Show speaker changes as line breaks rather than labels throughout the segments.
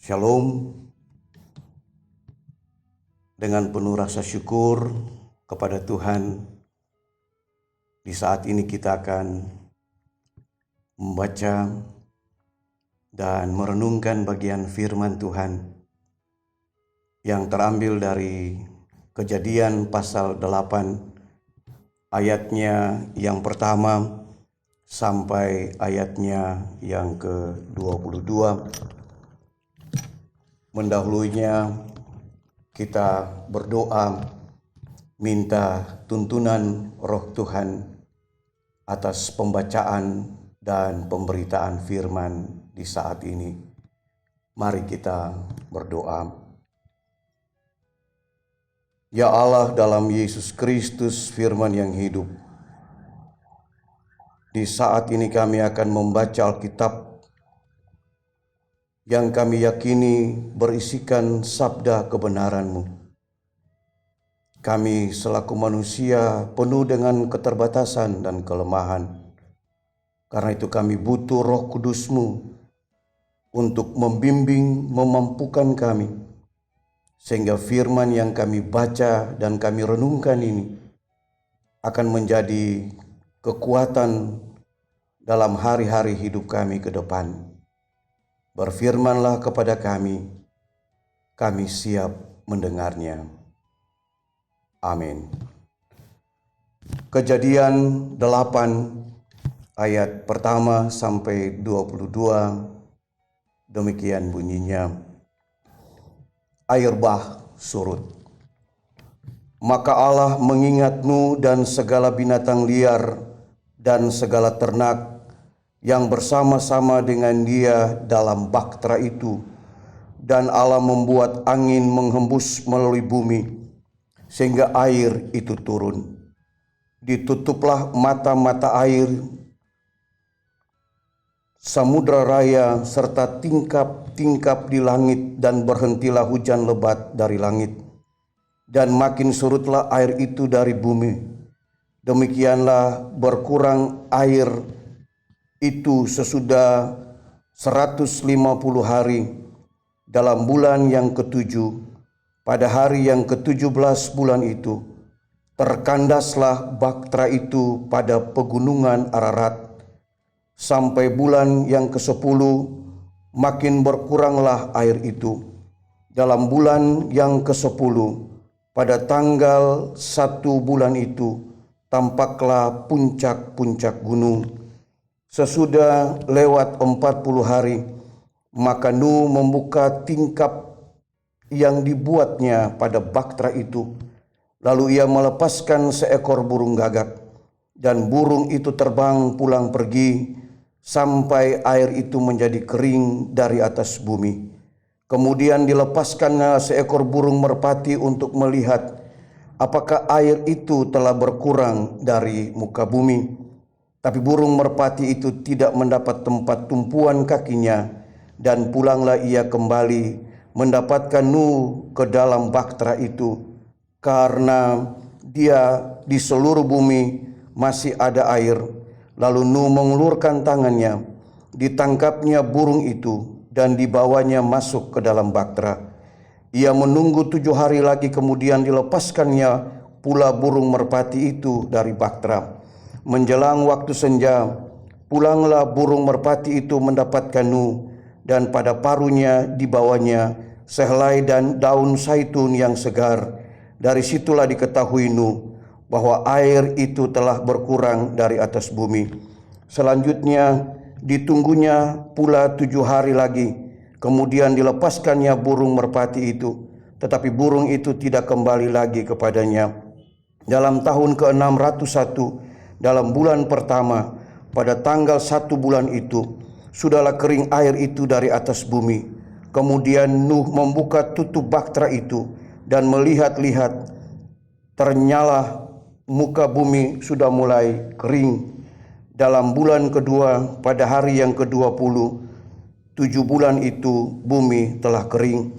Shalom. Dengan penuh rasa syukur kepada Tuhan, di saat ini kita akan membaca dan merenungkan bagian firman Tuhan yang terambil dari Kejadian pasal 8 ayatnya yang pertama sampai ayatnya yang ke-22. Mendahulunya kita berdoa minta tuntunan Roh Tuhan atas pembacaan dan pemberitaan firman di saat ini. Mari kita berdoa. Ya Allah, dalam Yesus Kristus firman yang hidup, di saat ini kami akan membaca Alkitab yang kami yakini berisikan sabda kebenaran-Mu. Kami selaku manusia penuh dengan keterbatasan dan kelemahan. Karena itu kami butuh Roh Kudus-Mu untuk membimbing, memampukan kami, sehingga firman yang kami baca dan kami renungkan ini akan menjadi kekuatan dalam hari-hari hidup kami ke depan. Berfirmanlah kepada kami siap mendengarnya. Amin. Kejadian 8 ayat pertama sampai 22, demikian bunyinya. Air bah surut. Maka Allah mengingat Nuh dan segala binatang liar dan segala ternak yang bersama-sama dengan dia dalam bahtera itu, dan Allah membuat angin menghembus melalui bumi sehingga air itu turun. Ditutuplah mata-mata air samudra raya serta tingkap-tingkap di langit, dan berhentilah hujan lebat dari langit, dan makin surutlah air itu dari bumi. Demikianlah berkurang air itu sesudah 150 hari. Dalam bulan yang ketujuh, pada hari yang ke-17 bulan itu, terkandaslah bahtera itu pada pegunungan Ararat. Sampai bulan yang ke-10 makin berkuranglah air itu. Dalam bulan yang ke-10, pada tanggal 1 bulan itu, tampaklah puncak-puncak gunung. Sesudah lewat 40 hari, maka Nuh membuka tingkap yang dibuatnya pada bahtera itu. Lalu ia melepaskan seekor burung gagak, dan burung itu terbang pulang pergi sampai air itu menjadi kering dari atas bumi. Kemudian dilepaskannya seekor burung merpati untuk melihat apakah air itu telah berkurang dari muka bumi. Tapi burung merpati itu tidak mendapat tempat tumpuan kakinya, dan pulanglah ia kembali mendapatkan Nuh ke dalam bahtera itu, karena dia di seluruh bumi masih ada air. Lalu Nuh mengulurkan tangannya, ditangkapnya burung itu, dan dibawanya masuk ke dalam bahtera. Ia menunggu 7 hari lagi, kemudian dilepaskannya pula burung merpati itu dari bahtera. Menjelang waktu senja, pulanglah burung merpati itu mendapatkan Nuh, dan pada paruhnya dibawanya sehelai dan daun zaitun yang segar. Dari situlah diketahui Nuh bahwa air itu telah berkurang dari atas bumi. Selanjutnya ditunggunya pula 7 hari lagi, kemudian dilepaskannya burung merpati itu, tetapi burung itu tidak kembali lagi kepadanya. Dalam tahun ke-601, dalam bulan pertama, pada tanggal 1 bulan itu, sudahlah kering air itu dari atas bumi. Kemudian Nuh membuka tutup bahtera itu dan melihat-lihat, ternyata muka bumi sudah mulai kering. Dalam bulan kedua, pada hari yang ke-20, 7 bulan itu bumi telah kering.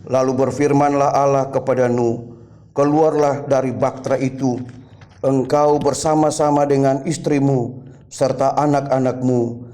Lalu berfirmanlah Allah kepada Nuh, keluarlah dari bahtera itu, engkau bersama-sama dengan istrimu serta anak-anakmu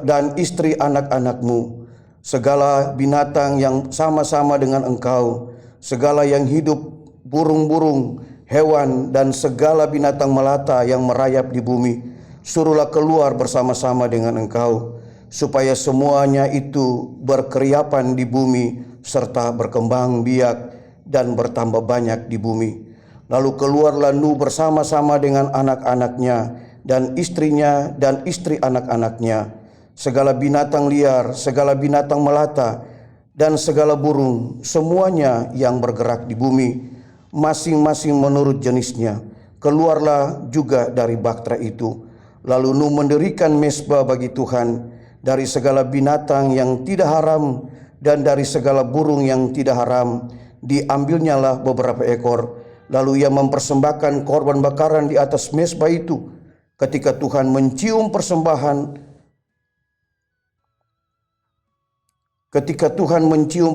dan istri anak-anakmu. segala binatang yang sama-sama dengan Engkau, segala yang hidup, burung-burung, hewan, dan segala binatang melata yang merayap di bumi, suruhlah keluar bersama-sama dengan Engkau, supaya semuanya itu berkeriapan di bumi, serta berkembang biak dan bertambah banyak di bumi. Lalu keluarlah Nuh bersama-sama dengan anak-anaknya, dan istrinya, dan istri anak-anaknya, segala binatang liar, segala binatang melata, dan segala burung, semuanya yang bergerak di bumi, masing-masing menurut jenisnya, keluarlah juga dari bahtera itu. Lalu Nuh mendirikan mezbah bagi Tuhan dari segala binatang yang tidak haram dan dari segala burung yang tidak haram. Diambilnyalah beberapa ekor, lalu ia mempersembahkan korban bakaran di atas mezbah itu. Ketika Tuhan mencium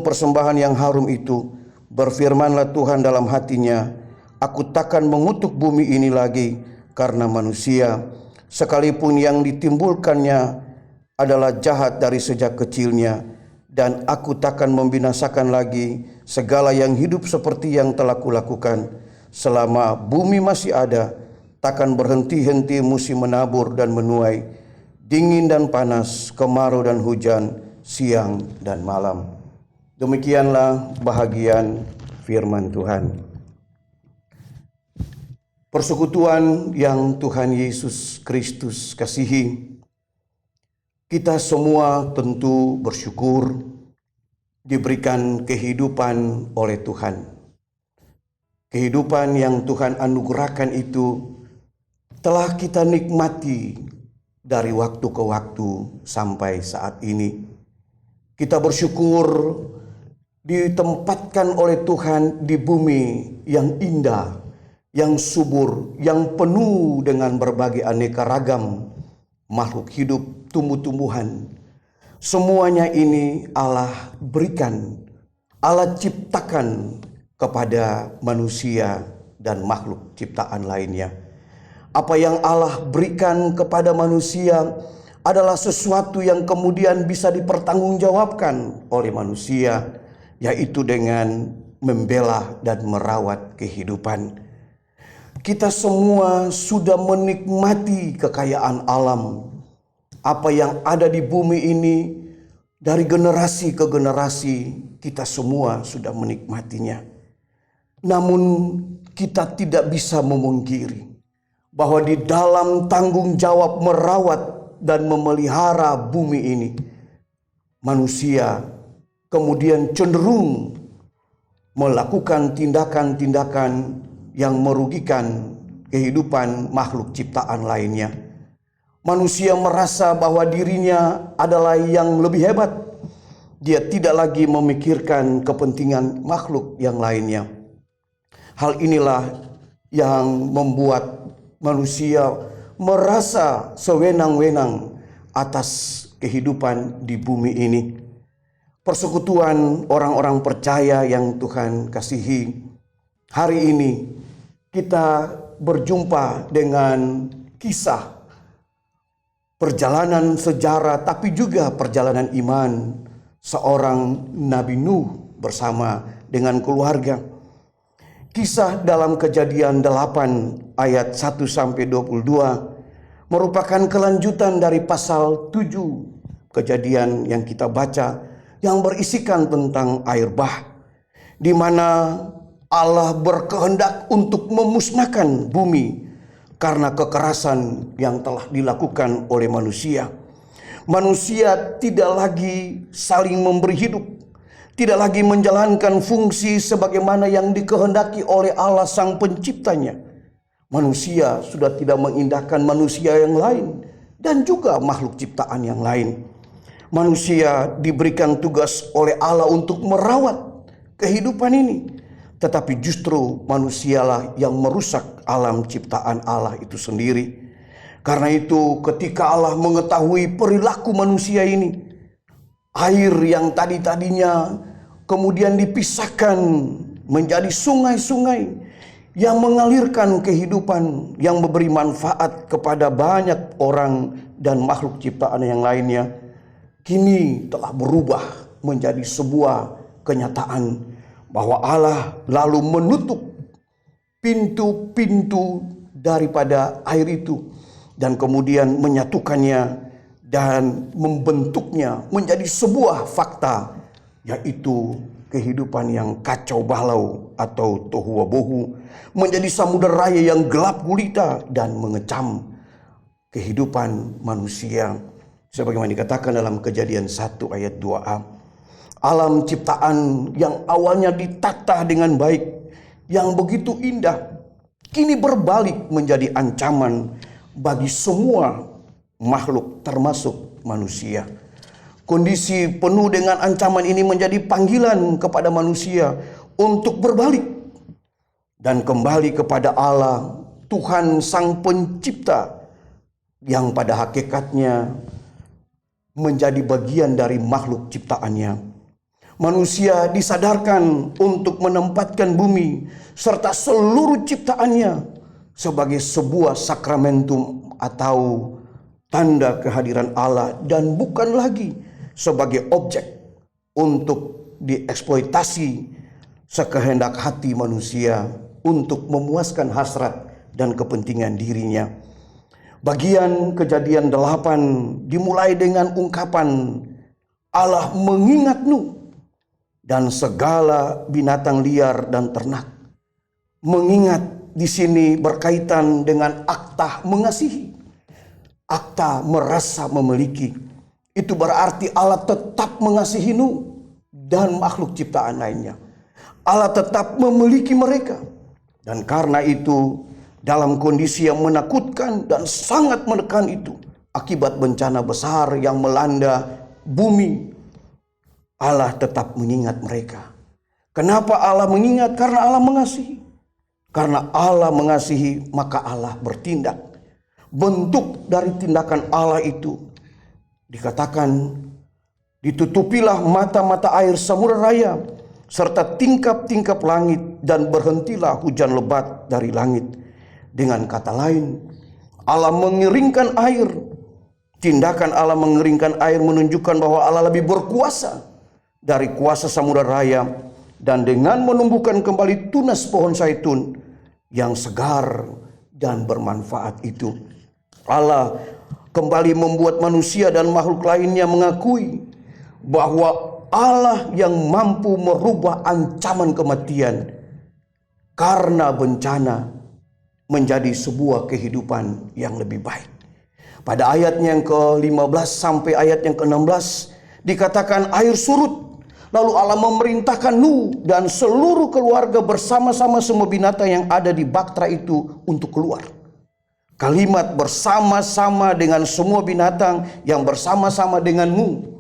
persembahan yang harum itu, berfirmanlah Tuhan dalam hatinya, "Aku takkan mengutuk bumi ini lagi karena manusia, sekalipun yang ditimbulkannya adalah jahat dari sejak kecilnya, dan aku takkan membinasakan lagi segala yang hidup seperti yang telah kulakukan. Selama bumi masih ada, takkan berhenti-henti musim menabur dan menuai, dingin dan panas, kemarau dan hujan, siang dan malam." Demikianlah bahagian firman Tuhan. Persekutuan yang Tuhan Yesus Kristus kasihi, kita semua tentu bersyukur diberikan kehidupan oleh Tuhan. Kehidupan yang Tuhan anugerahkan itu telah kita nikmati dari waktu ke waktu sampai saat ini. Kita bersyukur ditempatkan oleh Tuhan di bumi yang indah, yang subur, yang penuh dengan berbagai aneka ragam makhluk hidup, tumbuh-tumbuhan. Semuanya ini Allah berikan, Allah ciptakan kepada manusia dan makhluk ciptaan lainnya. Apa yang Allah berikan kepada manusia adalah sesuatu yang kemudian bisa dipertanggungjawabkan oleh manusia, yaitu dengan membela dan merawat kehidupan. Kita semua sudah menikmati kekayaan alam. Apa yang ada di bumi ini dari generasi ke generasi, kita semua sudah menikmatinya. Namun kita tidak bisa memungkiri bahwa di dalam tanggung jawab merawat dan memelihara bumi ini, manusia kemudian cenderung melakukan tindakan-tindakan yang merugikan kehidupan makhluk ciptaan lainnya. Manusia merasa bahwa dirinya adalah yang lebih hebat. Dia tidak lagi memikirkan kepentingan makhluk yang lainnya. Hal inilah yang membuat manusia merasa sewenang-wenang atas kehidupan di bumi ini. Persekutuan orang-orang percaya yang Tuhan kasihi, hari ini kita berjumpa dengan kisah perjalanan sejarah, tapi juga perjalanan iman seorang Nabi Nuh bersama dengan keluarga. Kisah dalam Kejadian 8 ayat 1-22 merupakan kelanjutan dari pasal 7 Kejadian yang kita baca, yang berisikan tentang air bah, di mana Allah berkehendak untuk memusnahkan bumi karena kekerasan yang telah dilakukan oleh manusia. Manusia tidak lagi saling memberi hidup, tidak lagi menjalankan fungsi sebagaimana yang dikehendaki oleh Allah Sang Penciptanya. Manusia sudah tidak mengindahkan manusia yang lain dan juga makhluk ciptaan yang lain. Manusia diberikan tugas oleh Allah untuk merawat kehidupan ini, tetapi justru manusialah yang merusak alam ciptaan Allah itu sendiri. Karena itu ketika Allah mengetahui perilaku manusia ini, air yang tadinya kemudian dipisahkan menjadi sungai-sungai yang mengalirkan kehidupan, yang memberi manfaat kepada banyak orang dan makhluk ciptaan yang lainnya, kini telah berubah menjadi sebuah kenyataan bahwa Allah lalu menutup pintu-pintu daripada air itu dan kemudian menyatukannya dan membentuknya menjadi sebuah fakta, yaitu kehidupan yang kacau balau atau tohu wabohu, menjadi samudera raya yang gelap gulita dan mengecam kehidupan manusia. Sebagaimana dikatakan dalam Kejadian 1 ayat 2a, alam ciptaan yang awalnya ditata dengan baik, yang begitu indah, kini berbalik menjadi ancaman bagi semua makhluk termasuk manusia. Kondisi penuh dengan ancaman ini menjadi panggilan kepada manusia untuk berbalik dan kembali kepada Allah, Tuhan Sang Pencipta, yang pada hakikatnya menjadi bagian dari makhluk ciptaannya. Manusia disadarkan untuk menempatkan bumi serta seluruh ciptaannya sebagai sebuah sakramentum atau tanda kehadiran Allah, dan bukan lagi sebagai objek untuk dieksploitasi sekehendak hati manusia untuk memuaskan hasrat dan kepentingan dirinya. Bagian Kejadian 8 dimulai dengan ungkapan Allah mengingat Nuh dan segala binatang liar dan ternak. Mengingat di sini berkaitan dengan akta mengasihi, akta merasa memiliki. Itu berarti Allah tetap mengasihi Nuh dan makhluk ciptaan lainnya. Allah tetap memiliki mereka. Dan karena itu, dalam kondisi yang menakutkan dan sangat menekan itu, akibat bencana besar yang melanda bumi, Allah tetap mengingat mereka. Kenapa Allah mengingat? Karena Allah mengasihi. Karena Allah mengasihi, maka Allah bertindak. Bentuk dari tindakan Allah itu dikatakan, ditutupilah mata-mata air samudera raya serta tingkap-tingkap langit, dan berhentilah hujan lebat dari langit. Dengan kata lain, Allah mengeringkan air. Tindakan Allah mengeringkan air menunjukkan bahwa Allah lebih berkuasa dari kuasa samudera raya, dan dengan menumbuhkan kembali tunas pohon zaitun yang segar dan bermanfaat itu, Allah kembali membuat manusia dan makhluk lainnya mengakui bahwa Allah yang mampu merubah ancaman kematian karena bencana menjadi sebuah kehidupan yang lebih baik. Pada ayatnya yang ke-15 sampai ayat yang ke-16 dikatakan air surut. Lalu Allah memerintahkan Nuh dan seluruh keluarga bersama-sama semua binatang yang ada di bahtera itu untuk keluar. Kalimat bersama-sama dengan semua binatang yang bersama-sama dengan Nuh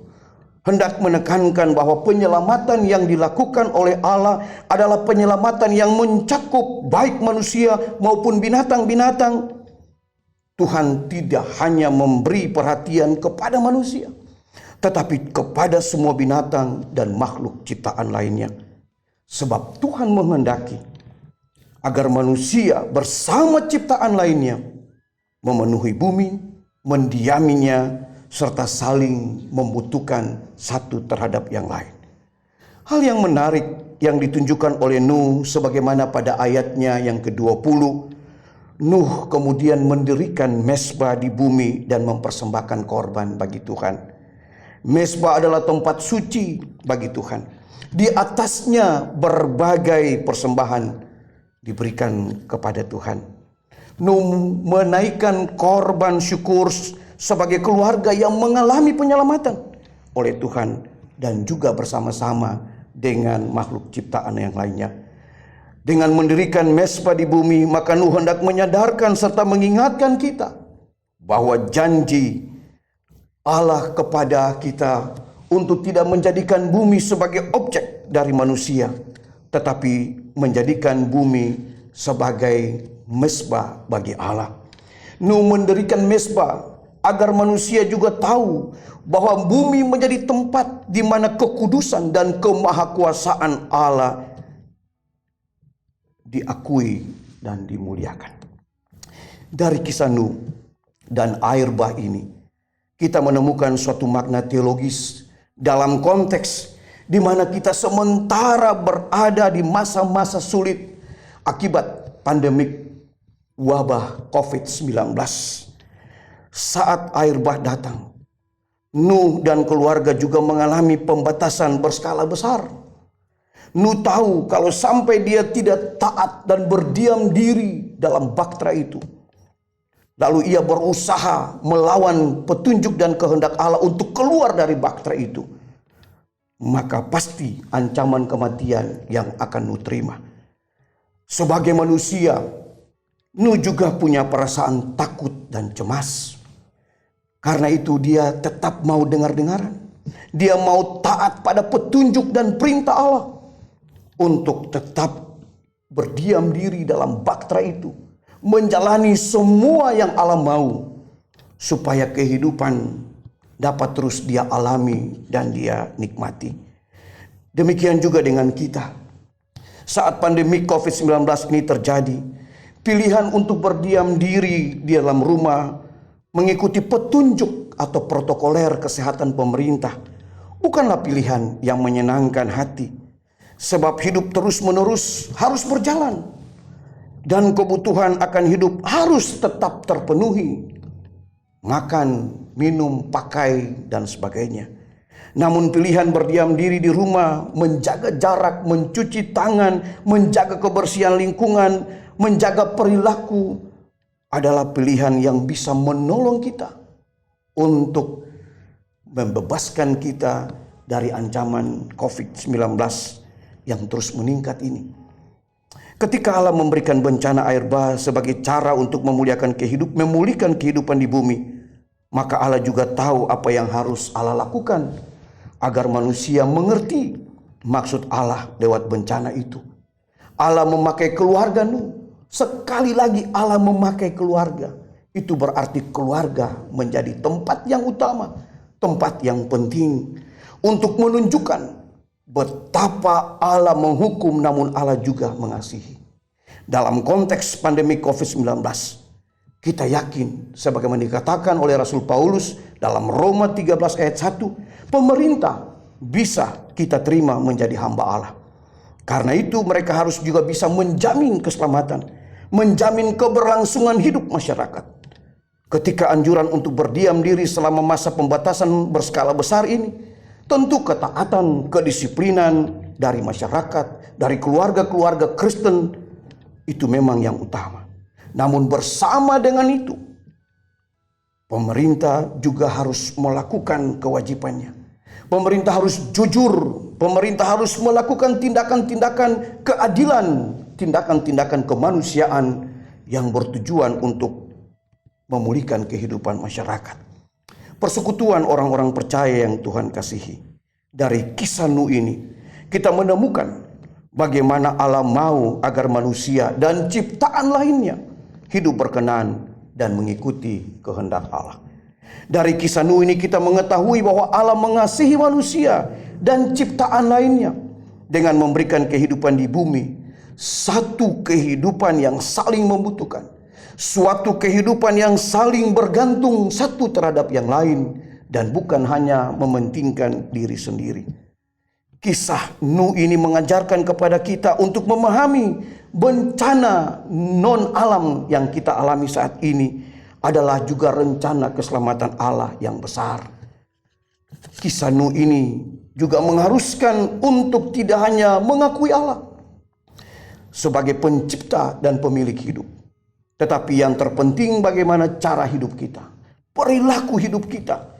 hendak menekankan bahwa penyelamatan yang dilakukan oleh Allah adalah penyelamatan yang mencakup baik manusia maupun binatang-binatang. Tuhan tidak hanya memberi perhatian kepada manusia, tetapi kepada semua binatang dan makhluk ciptaan lainnya. Sebab Tuhan menghendaki agar manusia bersama ciptaan lainnya memenuhi bumi, mendiaminya, serta saling membutuhkan satu terhadap yang lain. Hal yang menarik yang ditunjukkan oleh Nuh sebagaimana pada ayatnya yang ke-20, Nuh kemudian mendirikan mezbah di bumi dan mempersembahkan korban bagi Tuhan. Mezbah adalah tempat suci bagi Tuhan. Di atasnya berbagai persembahan diberikan kepada Tuhan. Nuh menaikkan korban syukur sebagai keluarga yang mengalami penyelamatan oleh Tuhan dan juga bersama-sama dengan makhluk ciptaan yang lainnya. Dengan mendirikan mezbah di bumi, maka Nuh hendak menyadarkan serta mengingatkan kita bahwa janji Allah kepada kita untuk tidak menjadikan bumi sebagai objek dari manusia, tetapi menjadikan bumi sebagai mezbah bagi Allah. Nuh mendirikan mezbah agar manusia juga tahu bahwa bumi menjadi tempat di mana kekudusan dan kemahakuasaan Allah diakui dan dimuliakan. Dari kisah Nuh dan air bah ini, kita menemukan suatu makna teologis Dalam konteks di mana kita sementara berada di masa-masa sulit akibat pandemik wabah COVID-19. Saat air bah datang, Nuh dan keluarga juga mengalami pembatasan berskala besar. Nuh tahu kalau sampai dia tidak taat dan berdiam diri dalam bahtera itu, lalu ia berusaha melawan petunjuk dan kehendak Allah untuk keluar dari bahtera itu, maka pasti ancaman kematian yang akan Nuh terima. Sebagai manusia, Nuh juga punya perasaan takut dan cemas. Karena itu dia tetap mau dengar-dengaran. Dia mau taat pada petunjuk dan perintah Allah untuk tetap berdiam diri dalam bahtera itu, menjalani semua yang Allah mau, supaya kehidupan dapat terus dia alami dan dia nikmati. Demikian juga dengan kita. Saat pandemi COVID-19 ini terjadi, pilihan untuk berdiam diri di dalam rumah, mengikuti petunjuk atau protokoler kesehatan pemerintah, bukanlah pilihan yang menyenangkan hati. Sebab hidup terus-menerus harus berjalan, dan kebutuhan akan hidup harus tetap terpenuhi. Makan, minum, pakai, dan sebagainya. Namun pilihan berdiam diri di rumah, menjaga jarak, mencuci tangan, menjaga kebersihan lingkungan, menjaga perilaku, adalah pilihan yang bisa menolong kita untuk membebaskan kita dari ancaman COVID-19 yang terus meningkat ini. Ketika Allah memberikan bencana air bah sebagai cara untuk memulihkan kehidupan di bumi, maka Allah juga tahu apa yang harus Allah lakukan agar manusia mengerti maksud Allah lewat bencana itu. Allah memakai keluarga Nuh. Sekali lagi Allah memakai keluarga. Itu berarti keluarga menjadi tempat yang utama, tempat yang penting untuk menunjukkan betapa Allah menghukum namun Allah juga mengasihi. Dalam konteks pandemi COVID-19, kita yakin sebagaimana dikatakan oleh Rasul Paulus dalam Roma 13 ayat 1, pemerintah bisa kita terima menjadi hamba Allah. Karena itu mereka harus juga bisa menjamin keselamatan, menjamin keberlangsungan hidup masyarakat. Ketika anjuran untuk berdiam diri selama masa pembatasan berskala besar ini, tentu ketaatan, kedisiplinan dari masyarakat, dari keluarga-keluarga Kristen, itu memang yang utama. Namun bersama dengan itu, pemerintah juga harus melakukan kewajibannya. Pemerintah harus jujur, pemerintah harus melakukan tindakan-tindakan keadilan, tindakan-tindakan kemanusiaan yang bertujuan untuk memulihkan kehidupan masyarakat. Persekutuan orang-orang percaya yang Tuhan kasihi. Dari kisah Nuh ini, kita menemukan bagaimana Allah mau agar manusia dan ciptaan lainnya hidup berkenan dan mengikuti kehendak Allah. Dari kisah Nuh ini kita mengetahui bahwa Allah mengasihi manusia dan ciptaan lainnya dengan memberikan kehidupan di bumi, satu kehidupan yang saling membutuhkan, suatu kehidupan yang saling bergantung satu terhadap yang lain, dan bukan hanya mementingkan diri sendiri. Kisah Nuh ini mengajarkan kepada kita untuk memahami bencana non-alam yang kita alami saat ini adalah juga rencana keselamatan Allah yang besar. Kisah Nuh ini juga mengharuskan untuk tidak hanya mengakui Allah sebagai pencipta dan pemilik hidup, tetapi yang terpenting bagaimana cara hidup kita, perilaku hidup kita,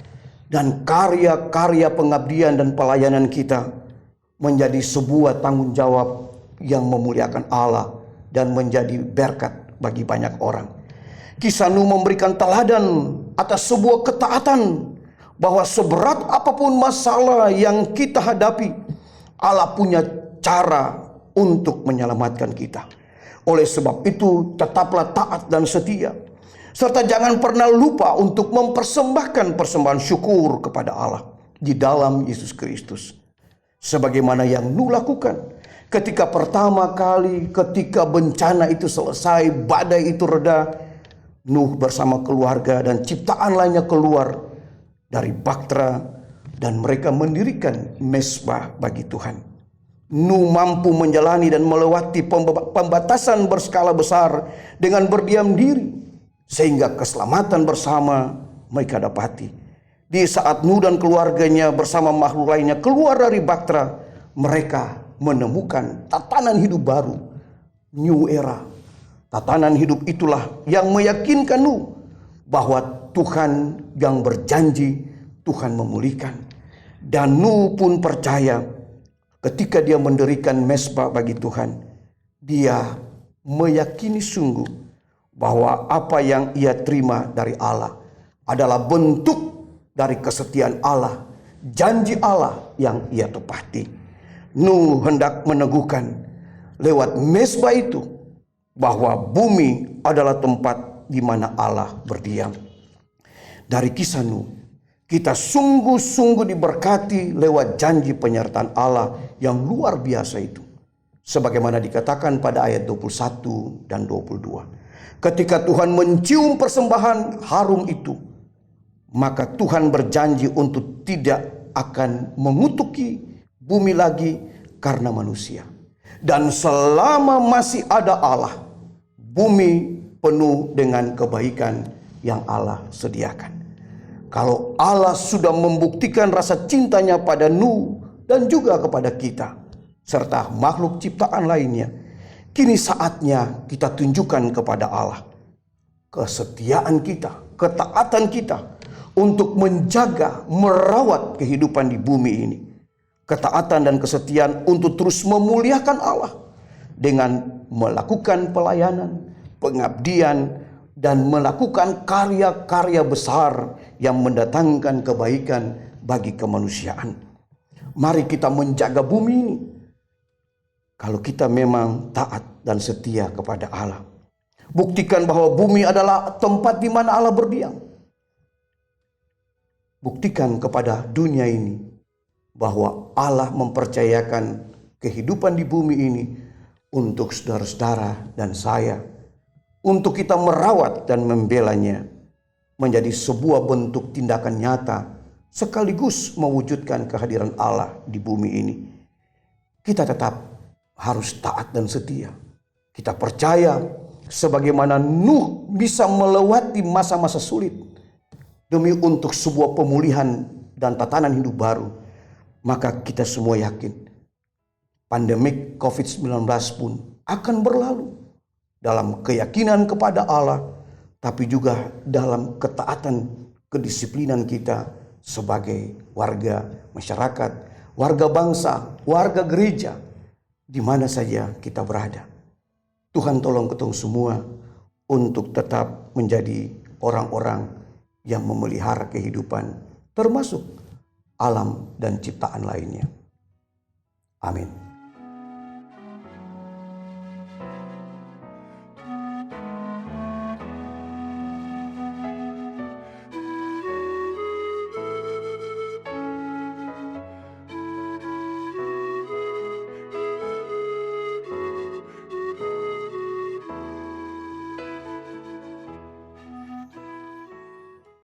dan karya-karya pengabdian dan pelayanan kita menjadi sebuah tanggung jawab yang memuliakan Allah dan menjadi berkat bagi banyak orang. Kisah Nuh memberikan teladan atas sebuah ketaatan bahwa seberat apapun masalah yang kita hadapi, Allah punya cara untuk menyelamatkan kita. Oleh sebab itu, tetaplah taat dan setia, serta jangan pernah lupa untuk mempersembahkan persembahan syukur kepada Allah di dalam Yesus Kristus. Sebagaimana yang Nuh lakukan ketika pertama kali ketika bencana itu selesai, badai itu reda, Nuh bersama keluarga dan ciptaan lainnya keluar dari bahtera, dan mereka mendirikan mezbah bagi Tuhan. Nuh mampu menjalani dan melewati pembatasan berskala besar dengan berdiam diri, sehingga keselamatan bersama mereka dapati. Di saat Nuh dan keluarganya bersama makhluk lainnya keluar dari bahtera, mereka menemukan tatanan hidup baru, new era. Tatanan hidup itulah yang meyakinkan Nuh bahwa Tuhan yang berjanji, Tuhan memulihkan. Dan Nuh pun percaya ketika dia mendirikan mezbah bagi Tuhan, dia meyakini sungguh bahwa apa yang ia terima dari Allah adalah bentuk dari kesetiaan Allah, janji Allah yang ia tepati. Nuh hendak meneguhkan lewat mezbah itu bahwa bumi adalah tempat di mana Allah berdiam. Dari kisah Nuh, kita sungguh-sungguh diberkati lewat janji penyertaan Allah yang luar biasa itu. Sebagaimana dikatakan pada ayat 21 dan 22. Ketika Tuhan mencium persembahan harum itu, maka Tuhan berjanji untuk tidak akan mengutuki bumi lagi karena manusia. Dan selama masih ada Allah, bumi penuh dengan kebaikan yang Allah sediakan. Kalau Allah sudah membuktikan rasa cintanya pada Nuh dan juga kepada kita, serta makhluk ciptaan lainnya, kini saatnya kita tunjukkan kepada Allah kesetiaan kita, ketaatan kita untuk menjaga, merawat kehidupan di bumi ini. Ketaatan dan kesetiaan untuk terus memuliakan Allah dengan melakukan pelayanan, pengabdian, dan melakukan karya-karya besar yang mendatangkan kebaikan bagi kemanusiaan. Mari kita menjaga bumi ini. Kalau kita memang taat dan setia kepada Allah, buktikan bahwa bumi adalah tempat di mana Allah berdiam. Buktikan kepada dunia ini bahwa Allah mempercayakan kehidupan di bumi ini untuk saudara-saudara dan saya, untuk kita merawat dan membelanya menjadi sebuah bentuk tindakan nyata sekaligus mewujudkan kehadiran Allah di bumi ini. Kita tetap harus taat dan setia. Kita percaya sebagaimana Nuh bisa melewati masa-masa sulit demi untuk sebuah pemulihan dan tatanan hidup baru, maka kita semua yakin pandemik COVID-19 pun akan berlalu dalam keyakinan kepada Allah, tapi juga dalam ketaatan kedisiplinan kita sebagai warga masyarakat, warga bangsa, warga gereja, di mana saja kita berada. Tuhan tolong kita semua untuk tetap menjadi orang-orang yang memelihara kehidupan, termasuk alam dan ciptaan lainnya. Amin.